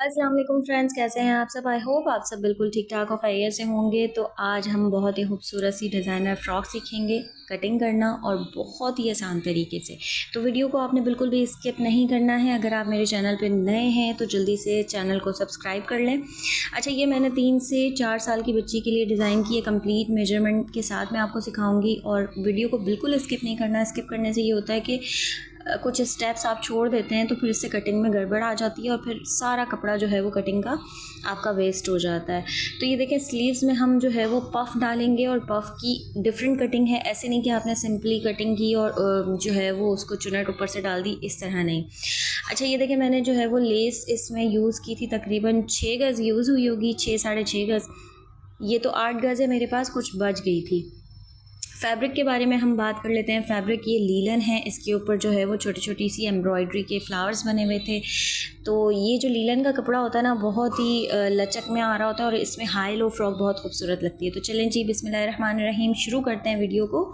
अस्सलाम वालेकुम फ्रेंड्स, कैसे हैं आप सब। आई होप आप सब बिल्कुल ठीक ठाक और खैरियत से होंगे। तो आज हम बहुत ही खूबसूरत सी डिज़ाइनर फ़्रॉक सीखेंगे कटिंग करना, और बहुत ही आसान तरीके से। तो वीडियो को आपने बिल्कुल भी स्किप नहीं करना है। अगर आप मेरे चैनल पे नए हैं तो जल्दी से चैनल को सब्सक्राइब कर लें। अच्छा, ये मैंने 3 से 4 साल की बच्ची के लिए डिज़ाइन की है। कंप्लीट मेजरमेंट के साथ मैं आपको सिखाऊंगी, और वीडियो को बिल्कुल स्किप नहीं करना। स्किप करने से ये होता है कि कुछ स्टेप्स आप छोड़ देते हैं तो फिर इससे कटिंग में गड़बड़ आ जाती है, और फिर सारा कपड़ा जो है वो कटिंग का आपका वेस्ट हो जाता है। तो ये देखें, स्लीव्स में हम जो है वो पफ़ डालेंगे, और पफ़ की डिफरेंट कटिंग है। ऐसे नहीं कि आपने सिंपली कटिंग की और जो है वो उसको चुनट ऊपर से डाल दी, इस तरह नहीं। अच्छा, ये देखें, मैंने जो है वो लेस इसमें यूज़ की थी, तकरीबन 6 गज़ यूज़ हुई होगी, 6 साढ़े 6 गज़। ये तो 8 गज़ है मेरे पास, कुछ बच गई थी। फैब्रिक के बारे में हम बात कर लेते हैं। फैब्रिक ये लीलन है, इसके ऊपर जो है वो छोटी छोटी सी एम्ब्रॉयडरी के फ्लावर्स बने हुए थे। तो ये जो लीलन का कपड़ा होता है ना, बहुत ही लचक में आ रहा होता है, और इसमें हाई लो फ्रॉक बहुत खूबसूरत लगती है। तो चलें जी, बिस्मिल्लाहिर्रहमानिर्रहीम, शुरू करते हैं वीडियो को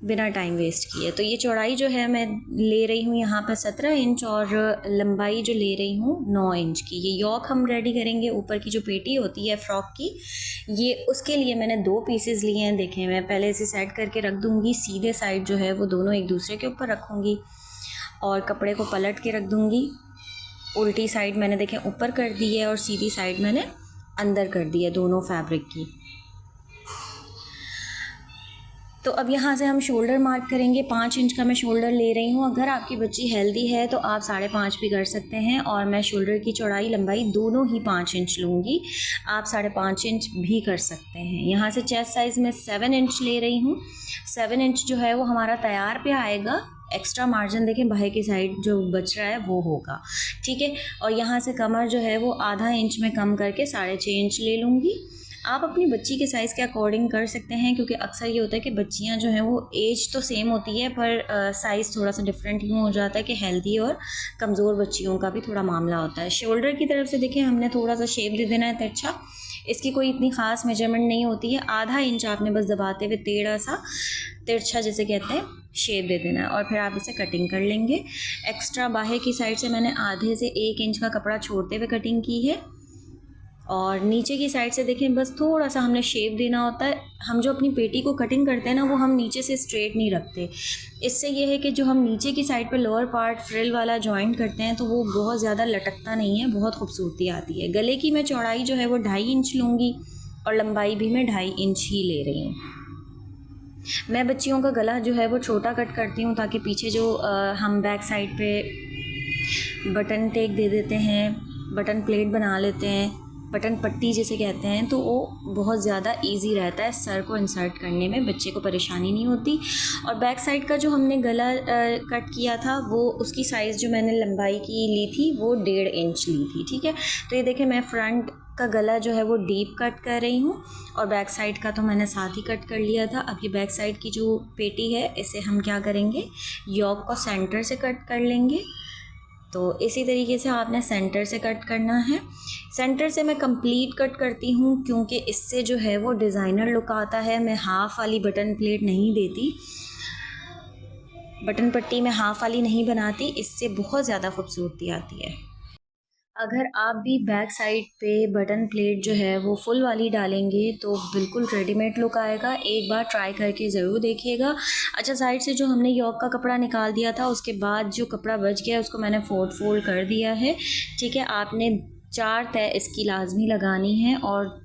बिना टाइम वेस्ट किए। तो ये चौड़ाई जो है मैं ले रही हूँ यहाँ पर 17 इंच, और लंबाई जो ले रही हूँ 9 इंच की। ये यॉक हम रेडी करेंगे, ऊपर की जो पेटी होती है फ्रॉक की, ये उसके लिए मैंने 2 पीसेस लिए हैं। देखें, मैं पहले इसे सेट करके रख दूँगी। सीधे साइड जो है वो दोनों एक दूसरे के ऊपर रखूँगी, और कपड़े को पलट के रख दूँगी। उल्टी साइड मैंने देखें ऊपर कर दी है, और सीधी साइड मैंने अंदर कर दी है दोनों फैब्रिक की। तो अब यहाँ से हम शोल्डर मार्क करेंगे। 5 इंच का मैं शोल्डर ले रही हूँ। अगर आपकी बच्ची हेल्दी है तो आप 5.5 भी कर सकते हैं, और मैं शोल्डर की चौड़ाई लंबाई दोनों ही 5 इंच लूँगी। आप 5.5 इंच भी कर सकते हैं। यहाँ से चेस्ट साइज़ में 7 इंच ले रही हूँ। 7 इंच जो है वो हमारा तैयार पे आएगा। एक्स्ट्रा मार्जिन देखें, बाहर की साइड जो बच रहा है वो होगा, ठीक है। और यहाँ से कमर जो है वो आधा इंच में कम करके 6.5 इंच ले लूँगी। आप अपनी बच्ची के साइज़ के अकॉर्डिंग कर सकते हैं, क्योंकि अक्सर ये होता है कि बच्चियां जो हैं वो एज तो सेम होती है, पर साइज़ थोड़ा सा डिफरेंट यूँ हो जाता है कि हेल्दी और कमज़ोर बच्चियों का भी थोड़ा मामला होता है। शोल्डर की तरफ से देखें, हमने थोड़ा सा शेप दे देना है तिरछा। इसकी कोई इतनी ख़ास मेजरमेंट नहीं होती है। आधा इंच आपने बस दबाते हुए टेढ़ा सा तिरछा जिसे कहते हैं शेप दे देना है, और फिर आप इसे कटिंग कर लेंगे। एक्स्ट्रा बाहर की साइड से मैंने आधे से 1 इंच का कपड़ा छोड़ते हुए कटिंग की है, और नीचे की साइड से देखें, बस थोड़ा सा हमने शेप देना होता है। हम जो अपनी पेटी को कटिंग करते हैं ना, वो हम नीचे से स्ट्रेट नहीं रखते। इससे ये है कि जो हम नीचे की साइड पे लोअर पार्ट फ्रिल वाला जॉइंट करते हैं, तो वो बहुत ज़्यादा लटकता नहीं है, बहुत खूबसूरती आती है। गले की मैं चौड़ाई जो है वो 2.5 इंच लूँगी, और लंबाई भी मैं 2.5 इंच ही ले रही हूँ। मैं बच्चियों का गला जो है वो छोटा कट करती हूँ, ताकि पीछे जो हम बैक साइड पे बटन टेक दे देते हैं, बटन प्लेट बना लेते हैं, बटन पट्टी जिसे कहते हैं, तो वो बहुत ज़्यादा इजी रहता है। सर को इंसर्ट करने में बच्चे को परेशानी नहीं होती। और बैक साइड का जो हमने गला कट किया था, वो उसकी साइज़ जो मैंने लंबाई की ली थी वो 1.5 इंच ली थी, ठीक है। तो ये देखें, मैं फ्रंट का गला जो है वो डीप कट कर रही हूँ, और बैक साइड का तो मैंने साथ ही कट कर लिया था। अब ये बैक साइड की जो पेटी है, इसे हम क्या करेंगे, यॉक को सेंटर से कट कर लेंगे। तो इसी तरीके से आपने सेंटर से कट करना है। सेंटर से मैं कंप्लीट कट करती हूँ, क्योंकि इससे जो है वो डिज़ाइनर लुक आता है। मैं हाफ़ वाली बटन प्लेट नहीं देती, बटन पट्टी में हाफ़ वाली नहीं बनाती, इससे बहुत ज़्यादा खूबसूरती आती है। अगर आप भी बैक साइड पे बटन प्लेट जो है वो फुल वाली डालेंगे तो बिल्कुल रेडीमेड लुक आएगा। एक बार ट्राई करके ज़रूर देखिएगा। अच्छा, साइड से जो हमने यॉक का कपड़ा निकाल दिया था, उसके बाद जो कपड़ा बच गया उसको मैंने फोल्ड कर दिया है, ठीक है। आपने 4 तय इसकी लाजमी लगानी है, और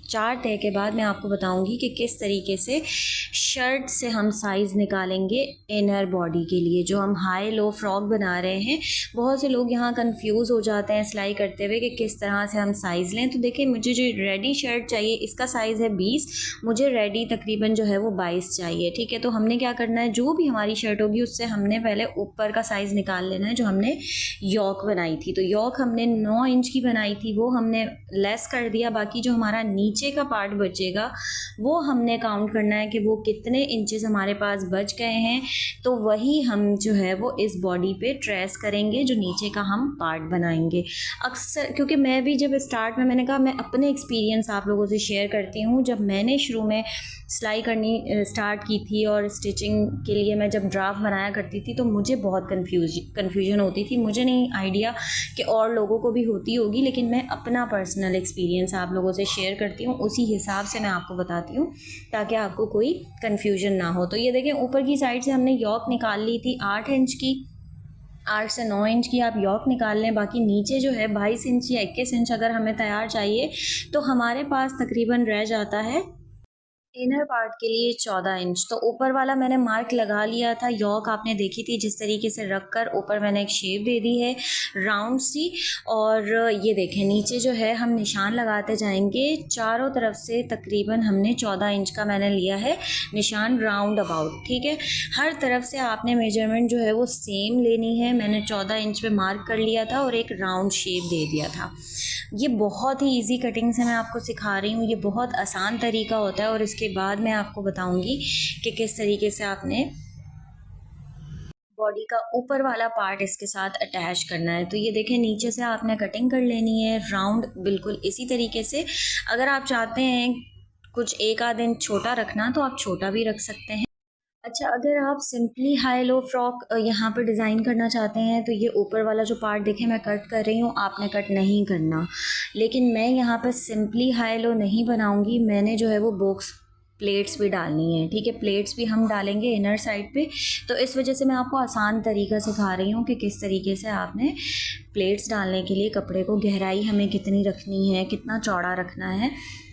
4 तय के बाद मैं आपको बताऊंगी कि किस तरीके से शर्ट से हम साइज़ निकालेंगे इनर बॉडी के लिए, जो हम हाई लो फ्रॉक बना रहे हैं। बहुत से लोग यहाँ कंफ्यूज हो जाते हैं सिलाई करते हुए कि किस तरह से हम साइज़ लें। तो देखिए, मुझे जो रेडी शर्ट चाहिए, इसका साइज़ है 20, मुझे रेडी तकरीबन जो है वो 22 चाहिए, ठीक है। तो हमने क्या करना है, जो भी हमारी शर्ट होगी उससे हमने पहले ऊपर का साइज़ निकाल लेना है। जो हमने यॉक बनाई थी, तो यॉक हमने 9 इंच की बनाई थी, वो हमने लेस कर दिया। बाकी जो हमारा नीचे नीचे का पार्ट बचेगा वो हमने काउंट करना है कि वो कितने इंचेस हमारे पास बच गए हैं, तो वही हम जो है वो इस बॉडी पे ट्रेस करेंगे जो नीचे का हम पार्ट बनाएंगे। अक्सर क्योंकि मैं भी जब स्टार्ट में, मैंने कहा मैं अपने एक्सपीरियंस आप लोगों से शेयर करती हूँ, जब मैंने शुरू में सिलाई करनी स्टार्ट की थी और स्टिचिंग के लिए मैं जब ड्राफ्ट बनाया करती थी तो मुझे बहुत कन्फ्यूजन होती थी। मुझे नहीं आइडिया कि और लोगों को भी होती होगी, लेकिन मैं अपना पर्सनल एक्सपीरियंस आप लोगों से शेयर करती हूँ, उसी हिसाब से मैं आपको बताती हूँ ताकि आपको कोई कन्फ्यूजन ना हो। तो ये देखें, ऊपर की साइड से हमने यॉक निकाल ली थी 8 इंच की, 8 से 9 इंच की आप यॉक निकाल लें। बाकी नीचे जो है 22 इंच या 21 इंच अगर हमें तैयार चाहिए तो हमारे पास तकरीबन रह जाता है इनर पार्ट के लिए 14 इंच। तो ऊपर वाला मैंने मार्क लगा लिया था, यॉक आपने देखी थी जिस तरीके से रख कर ऊपर मैंने एक शेप दे दी है राउंड सी। और ये देखें नीचे जो है हम निशान लगाते जाएंगे चारों तरफ से। तकरीबन हमने 14 इंच का मैंने लिया है निशान राउंड अबाउट, ठीक है। हर तरफ से आपने मेजरमेंट जो है वो सेम लेनी है। मैंने 14 इंच पे मार्क कर लिया था और एक राउंड शेप दे दिया था। ये बहुत ही इजी कटिंग से मैं आपको सिखा रही हूँ, ये बहुत आसान तरीका होता है और इसके बाद मैं आपको बताऊंगी कि किस तरीके से आपने बॉडी का ऊपर वाला पार्ट इसके साथ अटैच करना है। तो ये देखें नीचे से आपने कटिंग कर लेनी है राउंड, बिल्कुल इसी तरीके से। अगर आप चाहते हैं कुछ एक आध इंच छोटा रखना तो आप छोटा भी रख सकते हैं। अच्छा, अगर आप सिंपली हाई लो फ्रॉक यहाँ पे डिज़ाइन करना चाहते हैं तो ये ऊपर वाला जो पार्ट देखें मैं कट कर रही हूँ, आपने कट नहीं करना। लेकिन मैं यहाँ पे सिंपली हाई लो नहीं बनाऊँगी, मैंने जो है वो बॉक्स प्लेट्स भी डालनी है, ठीक है। प्लेट्स भी हम डालेंगे इनर साइड पे, तो इस वजह से मैं आपको आसान तरीका सिखा रही हूँ कि किस तरीके से आपने प्लेट्स डालने के लिए कपड़े को गहराई हमें कितनी रखनी है, कितना चौड़ा रखना है।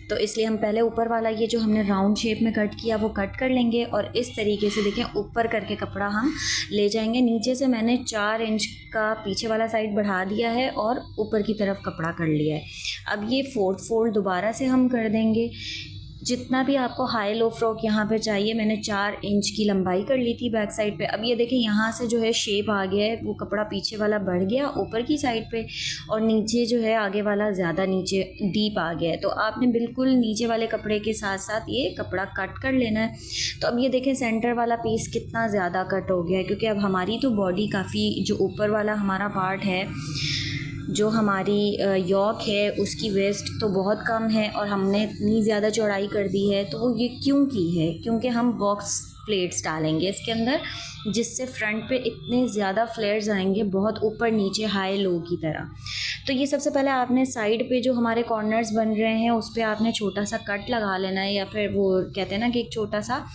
तो इसलिए हम पहले ऊपर वाला ये जो हमने राउंड शेप में कट किया वो कट कर लेंगे और इस तरीके से देखें ऊपर करके कपड़ा हम ले जाएंगे। नीचे से मैंने 4 इंच का पीछे वाला साइड बढ़ा दिया है और ऊपर की तरफ कपड़ा कर लिया है। अब ये 4th फोल्ड दोबारा से हम कर देंगे। जितना भी आपको हाई लो फ्रॉक यहाँ पे चाहिए, मैंने 4 इंच की लंबाई कर ली थी बैक साइड पे। अब ये देखें यहाँ से जो है शेप आ गया है, वो कपड़ा पीछे वाला बढ़ गया ऊपर की साइड पे और नीचे जो है आगे वाला ज़्यादा नीचे डीप आ गया है। तो आपने बिल्कुल नीचे वाले कपड़े के साथ साथ ये कपड़ा कट कर लेना है। तो अब ये देखें सेंटर वाला पीस कितना ज़्यादा कट हो गया है, क्योंकि अब हमारी तो बॉडी काफ़ी, जो ऊपर वाला हमारा पार्ट है, जो हमारी यॉक है, उसकी वेस्ट तो बहुत कम है और हमने इतनी ज़्यादा चौड़ाई कर दी है। तो वो ये क्यों की है, क्योंकि हम बॉक्स प्लेट्स डालेंगे इसके अंदर, जिससे फ्रंट पे इतने ज़्यादा फ्लेयर्स आएंगे, बहुत ऊपर नीचे हाई लो की तरह। तो ये सबसे पहले आपने साइड पे जो हमारे कॉर्नर्स बन रहे हैं उस पर आपने छोटा सा कट लगा लेना है, या फिर वो कहते हैं ना कि एक छोटा सा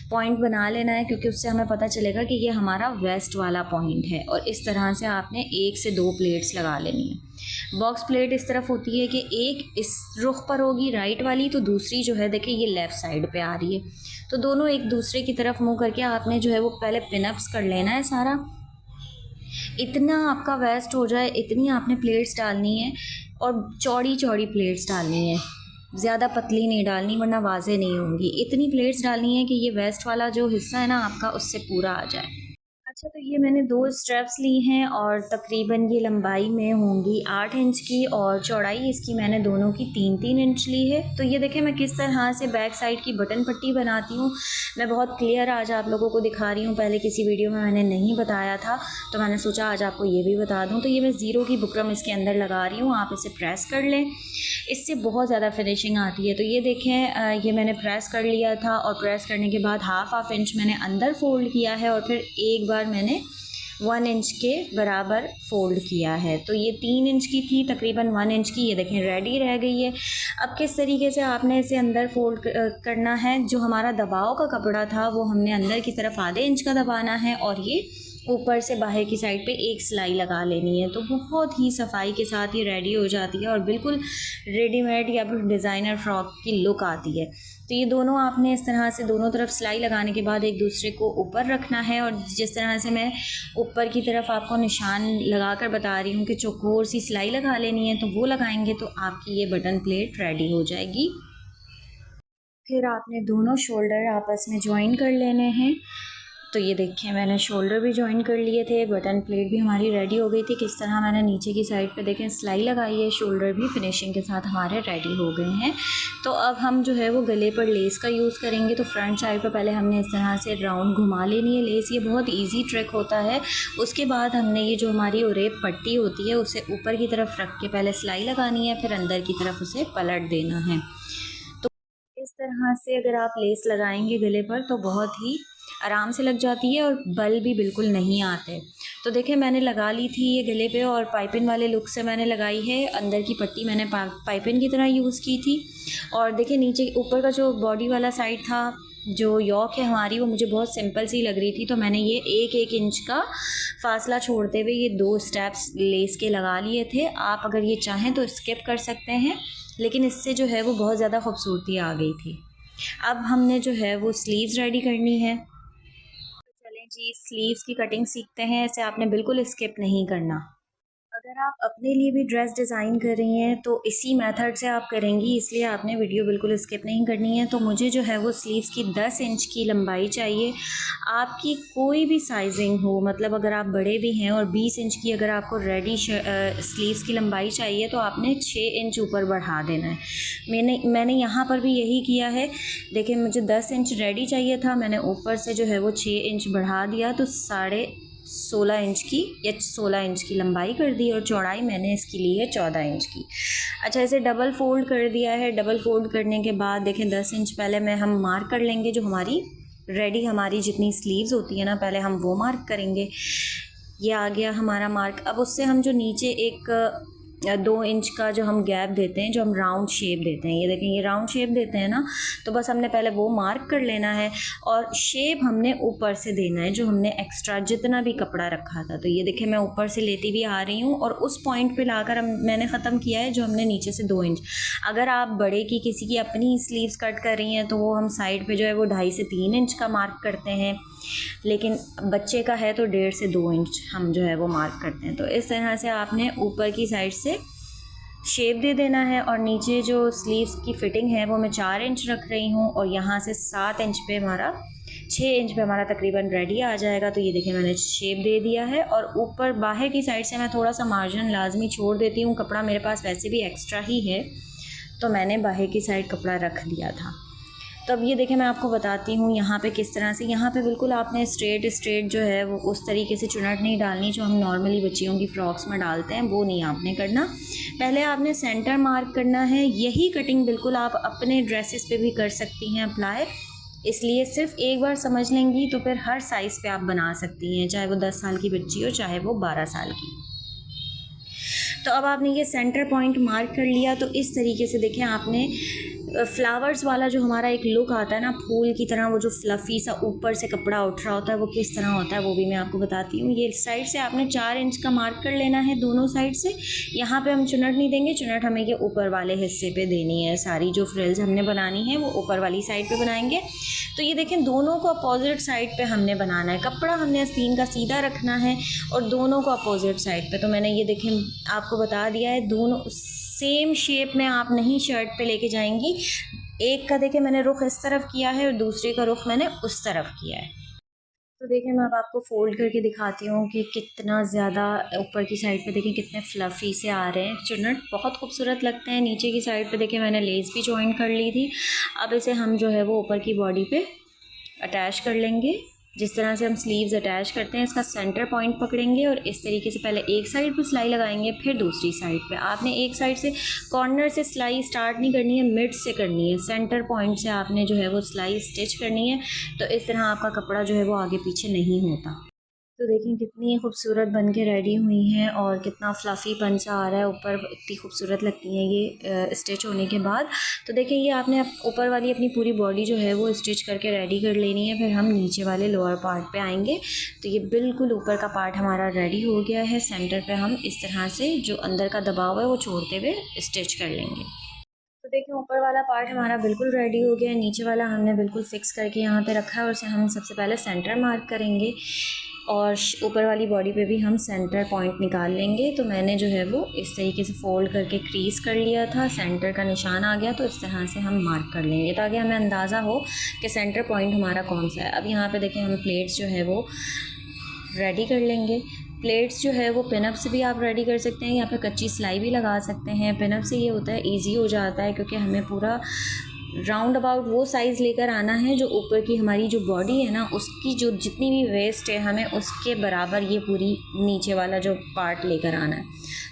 पॉइंट बना लेना है, क्योंकि उससे हमें पता चलेगा कि ये हमारा वेस्ट वाला पॉइंट है। और इस तरह से आपने 1 से 2 प्लेट्स लगा लेनी है। बॉक्स प्लेट इस तरफ होती है कि एक इस रुख पर होगी राइट वाली, तो दूसरी जो है देखिए ये लेफ़्ट साइड पे आ रही है। तो दोनों एक दूसरे की तरफ मुँह करके आपने जो है वो पहले पिनअप्स कर लेना है सारा। इतना आपका वेस्ट हो जाए इतनी आपने प्लेट्स डालनी है और चौड़ी चौड़ी प्लेट्स डालनी है, ज़्यादा पतली नहीं डालनी वरना वाज़े नहीं होंगी। इतनी प्लेट्स डालनी है कि ये वेस्ट वाला जो हिस्सा है ना आपका उससे पूरा आ जाए। अच्छा, तो ये मैंने 2 स्ट्रैप्स ली हैं और तकरीबन ये लंबाई में होंगी 8 इंच की और चौड़ाई इसकी मैंने दोनों की 3-3 इंच ली है। तो ये देखें मैं किस तरह से बैक साइड की बटन पट्टी बनाती हूँ, मैं बहुत क्लियर आज आप लोगों को दिखा रही हूँ। पहले किसी वीडियो में मैंने नहीं बताया था तो मैंने सोचा आज आपको ये भी बता दूँ। तो ये मैं ज़ीरो की बुकरम इसके अंदर लगा रही हूँ, आप इसे प्रेस कर लें, इससे बहुत ज़्यादा फिनिशिंग आती है। तो ये देखें ये मैंने प्रेस कर लिया था और प्रेस करने के बाद हाफ इंच मैंने अंदर फोल्ड किया है और फिर एक बार मैंने 1 इंच के बराबर फोल्ड किया है। तो ये 3 इंच की थी, तकरीबन 1 इंच की ये देखें रेडी रह गई है। अब किस तरीके से आपने इसे अंदर फोल्ड करना है, जो हमारा दबाव का कपड़ा था वो हमने अंदर की तरफ आधे इंच का दबाना है और ये ऊपर से बाहर की साइड पे एक सिलाई लगा लेनी है। तो बहुत ही सफाई के साथ ये रेडी हो जाती है और बिल्कुल रेडीमेड या फिर डिज़ाइनर फ्रॉक की लुक आती है। तो ये दोनों आपने इस तरह से दोनों तरफ सिलाई लगाने के बाद एक दूसरे को ऊपर रखना है और जिस तरह से मैं ऊपर की तरफ आपको निशान लगा कर बता रही हूँ कि चौकोर सी सिलाई लगा लेनी है, तो वो लगाएंगे तो आपकी ये बटन प्लेट रेडी हो जाएगी। फिर आपने दोनों शोल्डर आपस में ज्वाइन कर लेने हैं। तो ये देखिए मैंने शोल्डर भी जॉइन कर लिए थे, बटन प्लेट भी हमारी रेडी हो गई थी। किस तरह मैंने नीचे की साइड पे देखें सिलाई लगाई है, शोल्डर भी फिनिशिंग के साथ हमारे रेडी हो गए हैं। तो अब हम जो है वो गले पर लेस का यूज़ करेंगे। तो फ्रंट साइड पर पहले हमने इस तरह से राउंड घुमा लेनी है लेस, ये बहुत ईजी ट्रिक होता है। उसके बाद हमने ये जो हमारी ओरेप पट्टी होती है उसे ऊपर की तरफ रख के पहले सिलाई लगानी है, फिर अंदर की तरफ उसे पलट देना है। तो इस तरह से अगर आप लेस लगाएंगे गले पर तो बहुत ही आराम से लग जाती है और बल भी बिल्कुल नहीं आते। तो देखिए मैंने लगा ली थी ये गले पे और पाइपिन वाले लुक से मैंने लगाई है। अंदर की पट्टी मैंने पाइपिन की तरह यूज़ की थी। और देखिए नीचे ऊपर का जो बॉडी वाला साइड था, जो यॉक है हमारी, वो मुझे बहुत सिंपल सी लग रही थी। तो मैंने ये 1-1 इंच का फासला छोड़ते हुए ये 2 स्टेप्स लेस के लगा लिए थे। आप अगर ये चाहें तो स्किप कर सकते हैं, लेकिन इससे जो है वो बहुत ज़्यादा खूबसूरती आ गई थी। अब हमने जो है वो स्लीव्स रेडी करनी है। चलें जी, स्लीव्स की कटिंग सीखते हैं। इसे आपने बिल्कुल स्किप नहीं करना। अगर आप अपने लिए भी ड्रेस डिज़ाइन कर रही हैं तो इसी मेथड से आप करेंगी, इसलिए आपने वीडियो बिल्कुल स्किप नहीं करनी है। तो मुझे जो है वो स्लीव्स की 10 इंच की लंबाई चाहिए। आपकी कोई भी साइजिंग हो, मतलब अगर आप बड़े भी हैं और 20 इंच की अगर आपको रेडी स्लीव्स की लंबाई चाहिए तो आपने 6 इंच ऊपर बढ़ा देना है। मैंने यहाँ पर भी यही किया है। देखिए मुझे 10 इंच रेडी चाहिए था, मैंने ऊपर से जो है वो 6 इंच बढ़ा दिया, तो 16.5 इंच की या 16 इंच की लंबाई कर दी और चौड़ाई मैंने इसकी ली है 14 इंच की। अच्छा, इसे डबल फोल्ड कर दिया है। डबल फोल्ड करने के बाद देखें 10 इंच पहले हम मार्क कर लेंगे। जो हमारी जितनी स्लीव्स होती है ना, पहले हम वो मार्क करेंगे। ये आ गया हमारा मार्क। अब उससे हम जो नीचे एक 2 इंच का जो हम गैप देते हैं, जो हम राउंड शेप देते हैं, ये देखें ये राउंड शेप देते हैं ना, तो बस हमने पहले वो मार्क कर लेना है और शेप हमने ऊपर से देना है, जो हमने एक्स्ट्रा जितना भी कपड़ा रखा था। तो ये देखें मैं ऊपर से लेती भी आ रही हूँ और उस पॉइंट पे लाकर मैंने ख़त्म किया है जो हमने नीचे से 2 इंच। अगर आप बड़े की किसी की अपनी स्लीव्स कट कर रही हैं तो वो हम साइड पे जो है वो 2.5 से 3 इंच का मार्क करते हैं, लेकिन बच्चे का है तो 1.5 से 2 इंच हम जो है वो मार्क करते हैं। तो इस तरह से आपने ऊपर की साइड से शेप दे देना है। और नीचे जो स्लीव्स की फ़िटिंग है वो मैं 4 इंच रख रही हूँ और यहाँ से 7 इंच पे हमारा 6 इंच पे हमारा तकरीबन रेडी आ जाएगा। तो ये देखिए मैंने शेप दे दिया है और ऊपर बाहर की साइड से मैं थोड़ा सा मार्जिन लाजमी छोड़ देती हूँ। कपड़ा मेरे पास वैसे भी एक्स्ट्रा ही है तो मैंने बाहर की साइड कपड़ा रख दिया था। तो अब ये देखें मैं आपको बताती हूँ यहाँ पे किस तरह से, यहाँ पे बिल्कुल आपने स्ट्रेट जो है वो उस तरीके से चुनट नहीं डालनी जो हम नॉर्मली बच्चियों की फ़्रॉक्स में डालते हैं, वो नहीं आपने करना। पहले आपने सेंटर मार्क करना है। यही कटिंग बिल्कुल आप अपने ड्रेसेस पे भी कर सकती हैं अप्लाई, इसलिए सिर्फ एक बार समझ लेंगी तो फिर हर साइज़ पे आप बना सकती हैं, चाहे वो 10 साल की बच्ची हो चाहे वो 12 साल की। तो अब आपने ये सेंटर पॉइंट मार्क कर लिया। तो इस तरीके से देखें आपने फ्लावर्स वाला जो हमारा एक लुक आता है ना, फूल की तरह, वो जो फ्लफ़ी सा ऊपर से कपड़ा उठ रहा होता है वो किस तरह होता है वो भी मैं आपको बताती हूँ। ये साइड से आपने 4 इंच का मार्क कर लेना है दोनों साइड से। यहाँ पे हम चुनट नहीं देंगे, चुनट हमें ये ऊपर वाले हिस्से पे देनी है। सारी जो फ्रिल्स हमने बनानी है वो ऊपर वाली साइड पे बनाएंगे। तो ये देखें दोनों को अपोजिट साइड पे हमने बनाना है। कपड़ा हमने आस्तीन का सीधा रखना है और दोनों को अपोजिट साइड पे। तो मैंने ये देखें आपको बता दिया है, दोनों सेम शेप में आप नहीं शर्ट पे लेके जाएंगी। एक का देखें मैंने रुख इस तरफ किया है और दूसरे का रुख मैंने उस तरफ किया है। तो देखिए मैं अब आपको फ़ोल्ड करके दिखाती हूँ कि कितना ज़्यादा ऊपर की साइड पे देखें कितने फ्लफ़ी से आ रहे हैं चुन्नट, बहुत खूबसूरत लगते हैं। नीचे की साइड पे देखें मैंने लेस भी जॉइन कर ली थी। अब इसे हम जो है वो ऊपर की बॉडी पे अटैच कर लेंगे। जिस तरह से हम स्लीव्स अटैच करते हैं, इसका सेंटर पॉइंट पकड़ेंगे और इस तरीके से पहले एक साइड पे सिलाई लगाएंगे, फिर दूसरी साइड पे। आपने एक साइड से कॉर्नर से सिलाई स्टार्ट नहीं करनी है, मिड से करनी है। सेंटर पॉइंट से आपने जो है वो सिलाई स्टिच करनी है। तो इस तरह आपका कपड़ा जो है वो आगे पीछे नहीं होता। तो देखें कितनी खूबसूरत बन के रेडी हुई हैं और कितना फ्लफ़ी पन सा आ रहा है ऊपर, इतनी खूबसूरत लगती हैं ये स्टिच होने के बाद। तो देखें ये आपने ऊपर वाली अपनी पूरी बॉडी जो है वो स्टिच करके रेडी कर लेनी है। फिर हम नीचे वाले लोअर पार्ट पे आएंगे। तो ये बिल्कुल ऊपर का पार्ट हमारा रेडी हो गया है। सेंटर पे हम इस तरह से जो अंदर का दबाव है वो छोड़ते हुए स्टिच कर लेंगे। तो देखिए ऊपर वाला पार्ट हमारा बिल्कुल रेडी हो गया है। नीचे वाला हमने बिल्कुल फिक्स करके यहाँ पे रखा है और उसे हम सबसे पहले सेंटर मार्क करेंगे। और ऊपर वाली बॉडी पे भी हम सेंटर पॉइंट निकाल लेंगे। तो मैंने जो है वो इस तरीके से फ़ोल्ड करके क्रीज़ कर लिया था, सेंटर का निशान आ गया, तो इस तरह से हम मार्क कर लेंगे ताकि हमें अंदाज़ा हो कि सेंटर पॉइंट हमारा कौन सा है। अब यहाँ पे देखें हम प्लेट्स जो है वो रेडी कर लेंगे। प्लेट्स जो है वो पिनअप से भी आप रेडी कर सकते हैं या फिर कच्ची सिलाई भी लगा सकते हैं। पिनअप से ये होता है ईजी हो जाता है, क्योंकि हमें पूरा राउंड अबाउट वो साइज़ लेकर आना है जो ऊपर की हमारी जो बॉडी है ना, उसकी जो जितनी भी वेस्ट है हमें उसके बराबर ये पूरी नीचे वाला जो पार्ट लेकर आना है।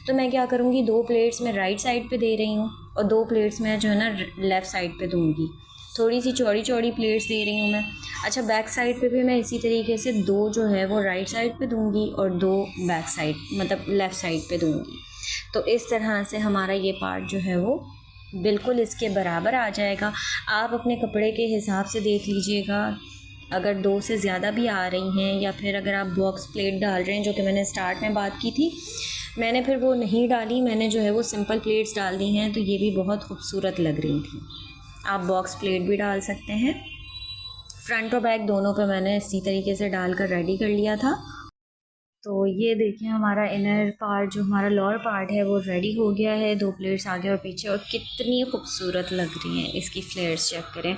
तो मैं क्या करूँगी, 2 प्लेट्स में राइट साइड पे दे रही हूँ और 2 प्लेट्स में जो है ना लेफ़्ट साइड पे दूँगी। थोड़ी सी चौड़ी चौड़ी प्लेट्स दे रही हूँ मैं। अच्छा, बैक साइड पे भी मैं इसी तरीके से 2 जो है वो राइट साइड पे दूँगी और 2 बैक साइड मतलब लेफ़्ट साइड पे दूँगी। तो इस तरह से हमारा ये पार्ट जो है वो बिल्कुल इसके बराबर आ जाएगा। आप अपने कपड़े के हिसाब से देख लीजिएगा, अगर 2 से ज़्यादा भी आ रही हैं या फिर अगर आप बॉक्स प्लेट डाल रहे हैं, जो कि मैंने स्टार्ट में बात की थी, मैंने फिर वो नहीं डाली, मैंने जो है वो सिंपल प्लेट्स डाल दी हैं, तो ये भी बहुत खूबसूरत लग रही थी। आप बॉक्स प्लेट भी डाल सकते हैं। फ्रंट और बैक दोनों पे मैंने इसी तरीके से डालकर रेडी कर लिया था। तो ये देखिए हमारा इनर पार्ट जो हमारा लोअर पार्ट है वो रेडी हो गया है। 2 प्लेट्स आगे और पीछे, और कितनी खूबसूरत लग रही हैं। इसकी फ्लेयर्स चेक करें,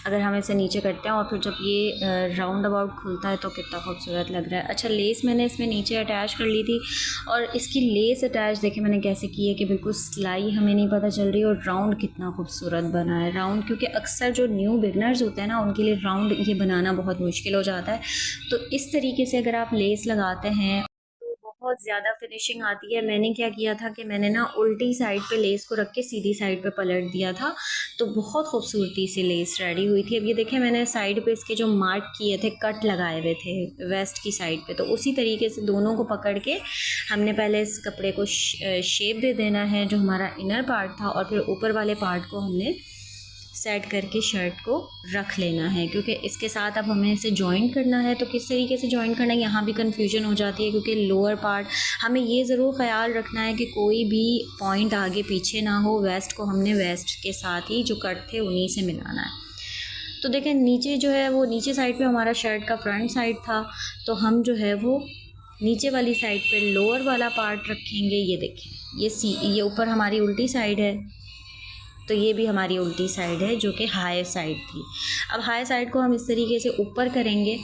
अगर हम इसे नीचे करते हैं और फिर जब ये राउंड अबाउट खुलता है तो कितना खूबसूरत लग रहा है। अच्छा, लेस मैंने इसमें नीचे अटैच कर ली थी, और इसकी लेस अटैच देखिए मैंने कैसे की है कि बिल्कुल सिलाई हमें नहीं पता चल रही, और राउंड कितना खूबसूरत बना है। राउंड क्योंकि अक्सर जो न्यू बिगनर्स होते हैं ना, उनके लिए राउंड ये बनाना बहुत मुश्किल हो जाता है। तो इस तरीके से अगर आप लेस लगाते हैं तो बहुत ज़्यादा फिनिशिंग आती है। मैंने क्या किया था कि मैंने ना उल्टी साइड पे लेस को रख के सीधी साइड पे पलट दिया था, तो बहुत खूबसूरती से लेस रेडी हुई थी। अब ये देखें मैंने साइड पे इसके जो मार्क किए थे, कट लगाए हुए थे वेस्ट की साइड पे, तो उसी तरीके से दोनों को पकड़ के हमने पहले इस कपड़े को शेप दे देना है जो हमारा इनर पार्ट था, और फिर ऊपर वाले पार्ट को हमने सेट करके शर्ट को रख लेना है। क्योंकि इसके साथ अब हमें इसे जॉइंट करना है, तो किस तरीके से जॉइंट करना है यहाँ भी कन्फ्यूजन हो जाती है, क्योंकि लोअर पार्ट हमें ये ज़रूर ख्याल रखना है कि कोई भी पॉइंट आगे पीछे ना हो। वेस्ट को हमने वेस्ट के साथ ही जो कट थे उन्हीं से मिलाना है। तो देखें नीचे जो है वो नीचे साइड पे हमारा शर्ट का फ्रंट साइड था, तो हम जो है वो नीचे वाली साइड पे लोअर वाला पार्ट रखेंगे। ये देखें ये ऊपर हमारी उल्टी साइड है, तो ये भी हमारी उल्टी साइड है जो कि हाई साइड थी। अब हाई साइड को हम इस तरीके से ऊपर करेंगे।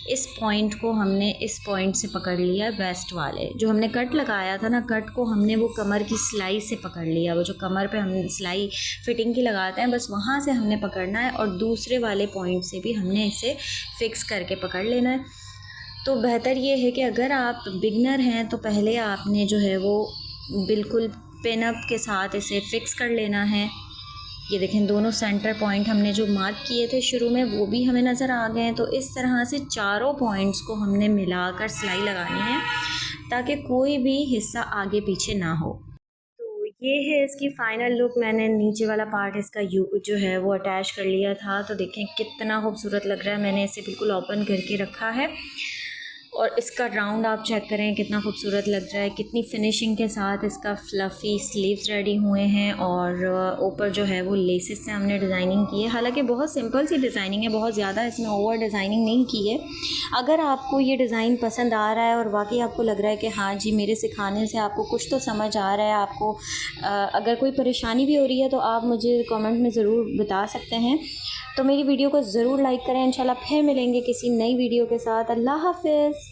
इस पॉइंट को हमने इस पॉइंट से पकड़ लिया, वेस्ट वाले जो हमने कट लगाया था ना, कट को हमने वो कमर की सिलाई से पकड़ लिया। वो जो कमर पे हम सिलाई फिटिंग की लगाते हैं, बस वहाँ से हमने पकड़ना है, और दूसरे वाले पॉइंट से भी हमने इसे फ़िक्स करके पकड़ लेना है। तो बेहतर ये है कि अगर आप बिगनर हैं तो पहले आपने जो है वो बिल्कुल पिन अप के साथ इसे फ़िक्स कर लेना है। ये देखें दोनों सेंटर पॉइंट हमने जो मार्क किए थे शुरू में वो भी हमें नज़र आ गए हैं। तो इस तरह से चारों पॉइंट्स को हमने मिलाकर सिलाई लगानी है ताकि कोई भी हिस्सा आगे पीछे ना हो। तो ये है इसकी फ़ाइनल लुक। मैंने नीचे वाला पार्ट इसका जो है वो अटैच कर लिया था, तो देखें कितना खूबसूरत लग रहा है। मैंने इसे बिल्कुल ओपन करके रखा है, और इसका राउंड आप चेक करें कितना खूबसूरत लग रहा है। कितनी फिनिशिंग के साथ इसका फ्लफ़ी स्लीव्स रेडी हुए हैं, और ऊपर जो है वो लेसेस से हमने डिज़ाइनिंग की है। हालांकि बहुत सिंपल सी डिज़ाइनिंग है, बहुत ज़्यादा इसमें ओवर डिज़ाइनिंग नहीं की है। अगर आपको ये डिज़ाइन पसंद आ रहा है और वाकई आपको लग रहा है कि हाँ जी मेरे सिखाने से आपको कुछ तो समझ आ रहा है, आपको अगर कोई परेशानी भी हो रही है तो आप मुझे कमेंट में ज़रूर बता सकते हैं। तो मेरी वीडियो को ज़रूर लाइक करें। इंशाल्लाह फिर मिलेंगे किसी नई वीडियो के साथ। अल्लाह हाफ़िज़।